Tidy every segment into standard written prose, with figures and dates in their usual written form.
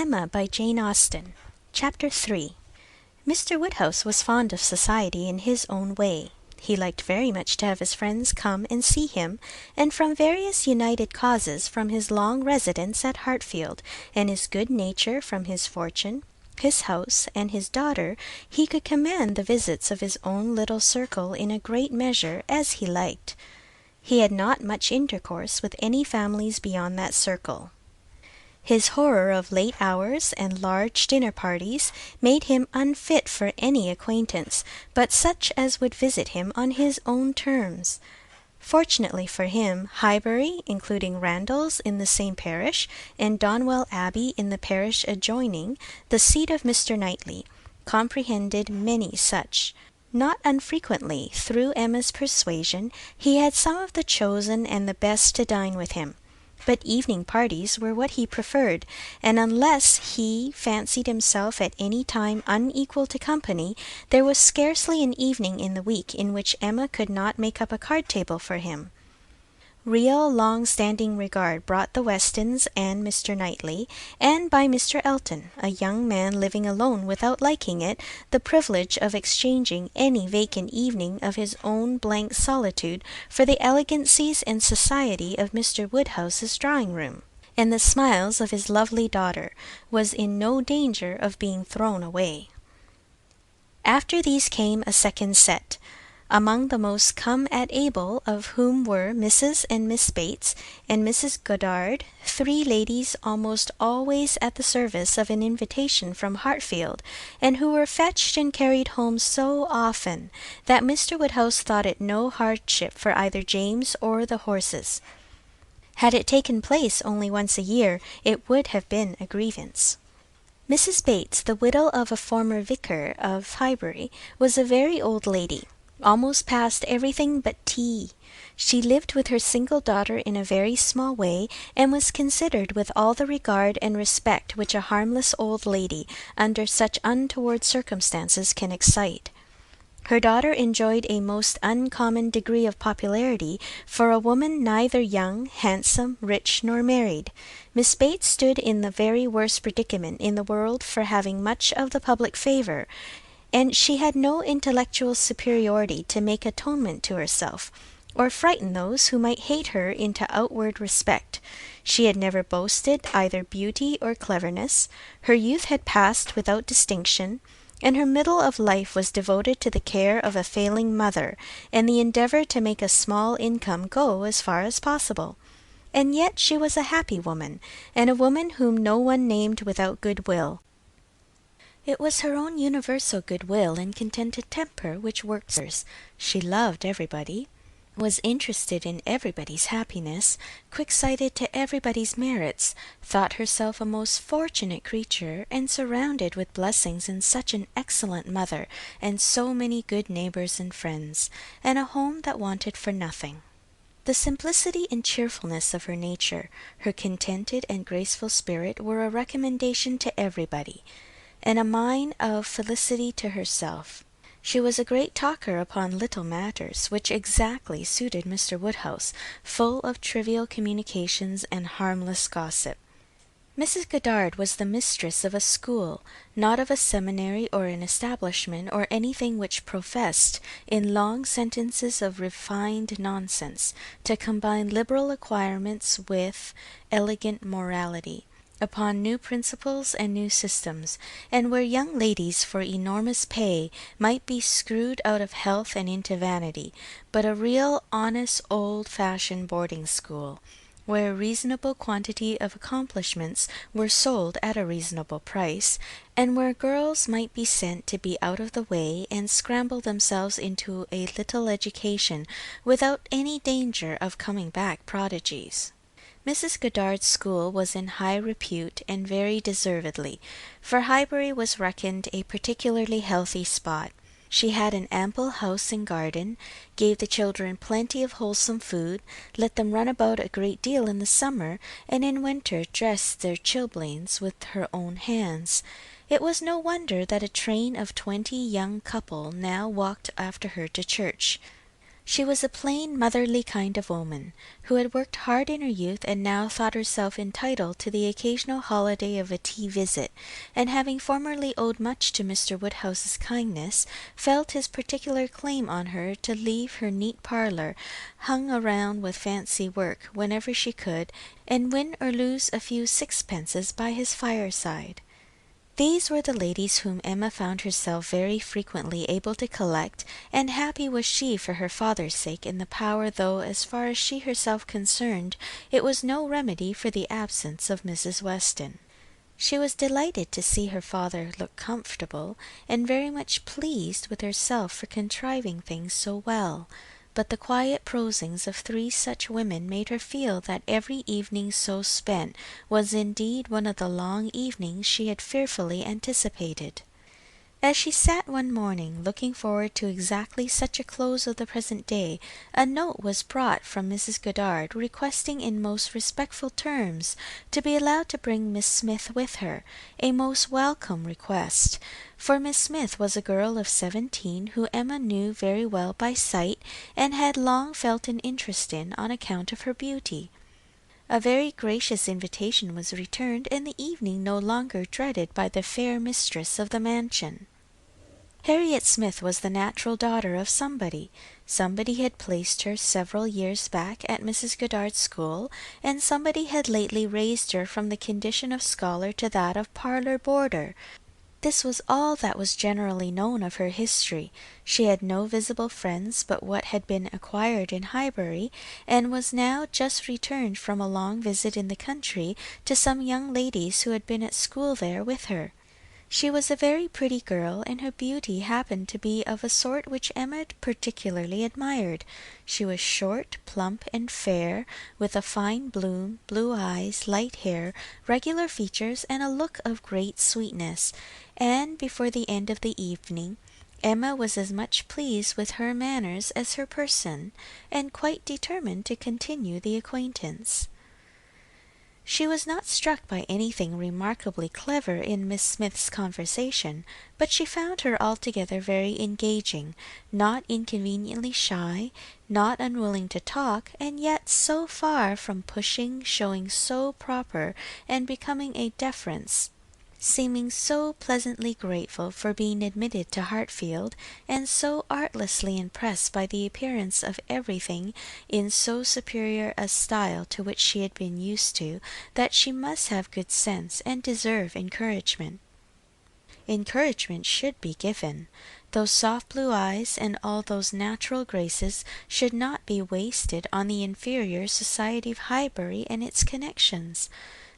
Emma by Jane Austen. Chapter 3. Mr. Woodhouse was fond of society in his own way. He liked very much to have his friends come and see him, and from various united causes, from his long residence at Hartfield, and his good nature, from his fortune, his house, and his daughter, he could command the visits of his own little circle in a great measure as he liked. He had not much intercourse with any families beyond that circle. His horror of late hours and large dinner parties made him unfit for any acquaintance but such as would visit him on his own terms. Fortunately for him, Highbury, including Randalls in the same parish, and Donwell Abbey in the parish adjoining, the seat of Mr. Knightley, comprehended many such. Not unfrequently, through Emma's persuasion, he had some of the chosen and the best to dine with him. But evening parties were what he preferred, and unless he fancied himself at any time unequal to company, there was scarcely an evening in the week in which Emma could not make up a card-table for him. Real long-standing regard brought the Westons and Mr. Knightley, and by Mr. Elton, a young man living alone without liking it, the privilege of exchanging any vacant evening of his own blank solitude for the elegancies and society of Mr. Woodhouse's drawing-room, and the smiles of his lovely daughter, was in no danger of being thrown away. After these came a second set, among the most come-at-able of whom were Mrs. and Miss Bates and Mrs. Goddard, three ladies almost always at the service of an invitation from Hartfield, and who were fetched and carried home so often that Mr. Woodhouse thought it no hardship for either James or the horses. Had it taken place only once a year, it would have been a grievance. Mrs. Bates, the widow of a former vicar of Highbury, was a very old lady, almost past everything but tea. She lived with her single daughter in a very small way, and was considered with all the regard and respect which a harmless old lady under such untoward circumstances can excite. Her daughter enjoyed a most uncommon degree of popularity for a woman neither young, handsome, rich, nor married. Miss Bates stood in the very worst predicament in the world for having much of the public favour, and she had no intellectual superiority to make atonement to herself, or frighten those who might hate her into outward respect. She had never boasted either beauty or cleverness. Her youth had passed without distinction, and her middle of life was devoted to the care of a failing mother, and the endeavour to make a small income go as far as possible. And yet she was a happy woman, and a woman whom no one named without good will. It was her own universal good-will and contented temper which worked hers. She loved everybody, was interested in everybody's happiness, quick-sighted to everybody's merits, thought herself a most fortunate creature, and surrounded with blessings in such an excellent mother, and so many good neighbours and friends, and a home that wanted for nothing. The simplicity and cheerfulness of her nature, her contented and graceful spirit, were a recommendation to everybody, and a mine of felicity to herself. She was a great talker upon little matters, which exactly suited Mr. Woodhouse, full of trivial communications and harmless gossip. Mrs. Goddard was the mistress of a school, not of a seminary or an establishment or anything which professed, in long sentences of refined nonsense, to combine liberal acquirements with elegant morality, upon new principles and new systems, and where young ladies for enormous pay might be screwed out of health and into vanity, but a real honest old-fashioned boarding-school, where a reasonable quantity of accomplishments were sold at a reasonable price, and where girls might be sent to be out of the way and scramble themselves into a little education without any danger of coming back prodigies. Mrs. Goddard's school was in high repute, and very deservedly, for Highbury was reckoned a particularly healthy spot. She had an ample house and garden, gave the children plenty of wholesome food, let them run about a great deal in the summer, and in winter dressed their chilblains with her own hands. It was no wonder that a train of 20 young couple now walked after her to church. She was a plain motherly kind of woman, who had worked hard in her youth and now thought herself entitled to the occasional holiday of a tea visit, and having formerly owed much to Mr. Woodhouse's kindness, felt his particular claim on her to leave her neat parlour hung around with fancy work whenever she could, and win or lose a few sixpences by his fireside. These were the ladies whom Emma found herself very frequently able to collect, and happy was she for her father's sake in the power, though, as far as she herself concerned, it was no remedy for the absence of Mrs. Weston. She was delighted to see her father look comfortable, and very much pleased with herself for contriving things so well. But the quiet prosings of three such women made her feel that every evening so spent was indeed one of the long evenings she had fearfully anticipated. As she sat one morning, looking forward to exactly such a close of the present day, a note was brought from Mrs. Goddard, requesting in most respectful terms to be allowed to bring Miss Smith with her, a most welcome request, for Miss Smith was a girl of 17 who Emma knew very well by sight, and had long felt an interest in on account of her beauty. A very gracious invitation was returned, and the evening no longer dreaded by the fair mistress of the mansion. Harriet Smith was the natural daughter of somebody. Somebody had placed her several years back at Mrs. Goddard's school, and somebody had lately raised her from the condition of scholar to that of parlour boarder. This was all that was generally known of her history. She had no visible friends but what had been acquired in Highbury, and was now just returned from a long visit in the country to some young ladies who had been at school there with her. She was a very pretty girl, and her beauty happened to be of a sort which Emma particularly admired. She was short, plump, and fair, with a fine bloom, blue eyes, light hair, regular features, and a look of great sweetness, and before the end of the evening Emma was as much pleased with her manners as her person, and quite determined to continue the acquaintance. She was not struck by anything remarkably clever in Miss Smith's conversation, but she found her altogether very engaging, not inconveniently shy, not unwilling to talk, and yet so far from pushing, showing so proper and becoming a deference, seeming so pleasantly grateful for being admitted to Hartfield, and so artlessly impressed by the appearance of everything in so superior a style to which she had been used to, that she must have good sense and deserve encouragement. Encouragement should be given. Those soft blue eyes and all those natural graces should not be wasted on the inferior society of Highbury and its connections.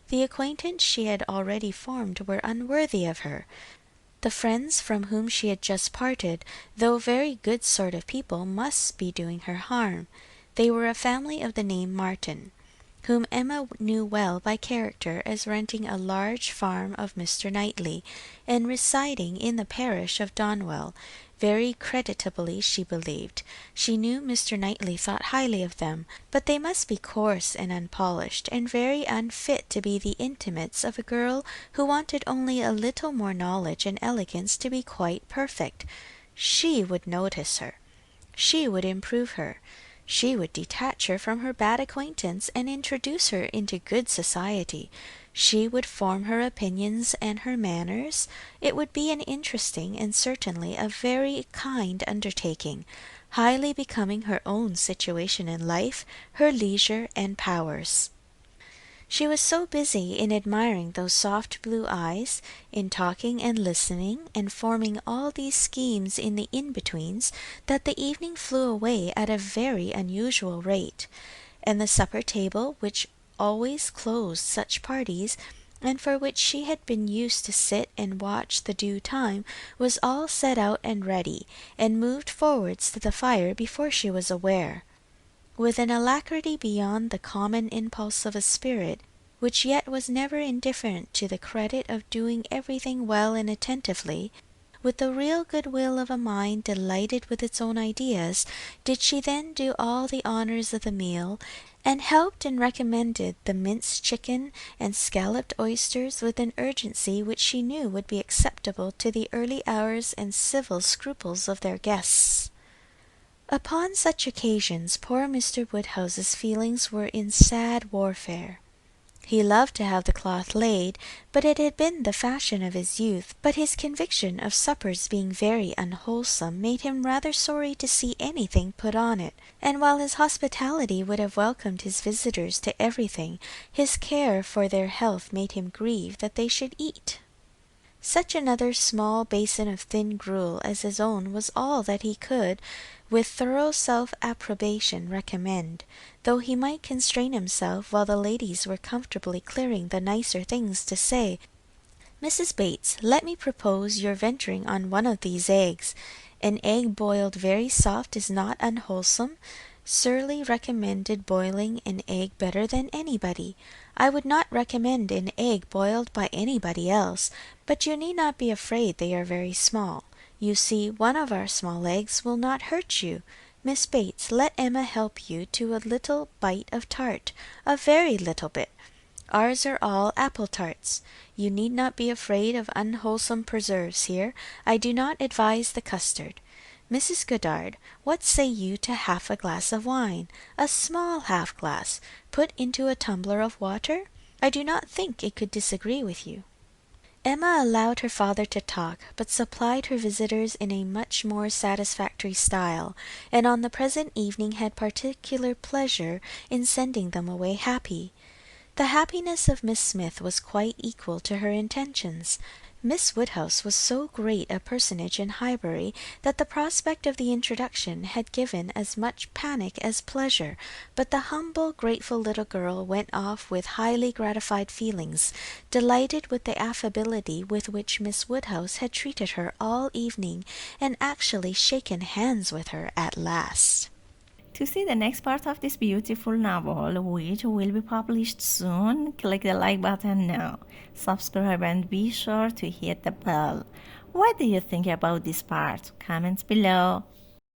The acquaintance she had already formed were unworthy of her. The friends from whom she had just parted, though very good sort of people, must be doing her harm. They were a family of the name Martin, whom Emma knew well by character as renting a large farm of Mr. Knightley, and residing in the parish of Donwell, very creditably she believed. She knew Mr. Knightley thought highly of them, but they must be coarse and unpolished, and very unfit to be the intimates of a girl who wanted only a little more knowledge and elegance to be quite perfect. She would notice her. She would improve her. She would detach her from her bad acquaintance and introduce her into good society. She would form her opinions and her manners. It would be an interesting and certainly a very kind undertaking, highly becoming her own situation in life, her leisure and powers. She was so busy in admiring those soft blue eyes, in talking and listening, and forming all these schemes in the in-betweens, that the evening flew away at a very unusual rate, and the supper-table, which always closed such parties, and for which she had been used to sit and watch the due time, was all set out and ready, and moved forwards to the fire before she was aware, with an alacrity beyond the common impulse of a spirit, which yet was never indifferent to the credit of doing everything well and attentively, with the real good-will of a mind delighted with its own ideas, did she then do all the honours of the meal, and helped and recommended the minced chicken and scalloped oysters with an urgency which she knew would be acceptable to the early hours and civil scruples of their guests. Upon such occasions poor Mr. Woodhouse's feelings were in sad warfare. He loved to have the cloth laid, but it had been the fashion of his youth, but his conviction of suppers being very unwholesome made him rather sorry to see anything put on it, and while his hospitality would have welcomed his visitors to everything, his care for their health made him grieve that they should eat. Such another small basin of thin gruel as his own was all that he could, with thorough self-approbation, recommend, though he might constrain himself while the ladies were comfortably clearing the nicer things to say, "Mrs. Bates, let me propose your venturing on one of these eggs. An egg boiled very soft is not unwholesome. Surly recommended boiling an egg better than anybody. I would not recommend an egg boiled by anybody else, but you need not be afraid they are very small. You see, one of our small eggs will not hurt you. Miss Bates, let Emma help you to a little bite of tart, a very little bit. Ours are all apple tarts. You need not be afraid of unwholesome preserves here. I do not advise the custard. Mrs. Goddard, what say you to half a glass of wine, a small half glass, put into a tumbler of water? I do not think it could disagree with you." Emma allowed her father to talk, but supplied her visitors in a much more satisfactory style, and on the present evening had particular pleasure in sending them away happy. The happiness of Miss Smith was quite equal to her intentions. Miss Woodhouse was so great a personage in Highbury that the prospect of the introduction had given as much panic as pleasure, but the humble, grateful little girl went off with highly gratified feelings, delighted with the affability with which Miss Woodhouse had treated her all evening, and actually shaken hands with her at last. To see the next part of this beautiful novel, which will be published soon, click the like button now. Subscribe and be sure to hit the bell. What do you think about this part? Comments below.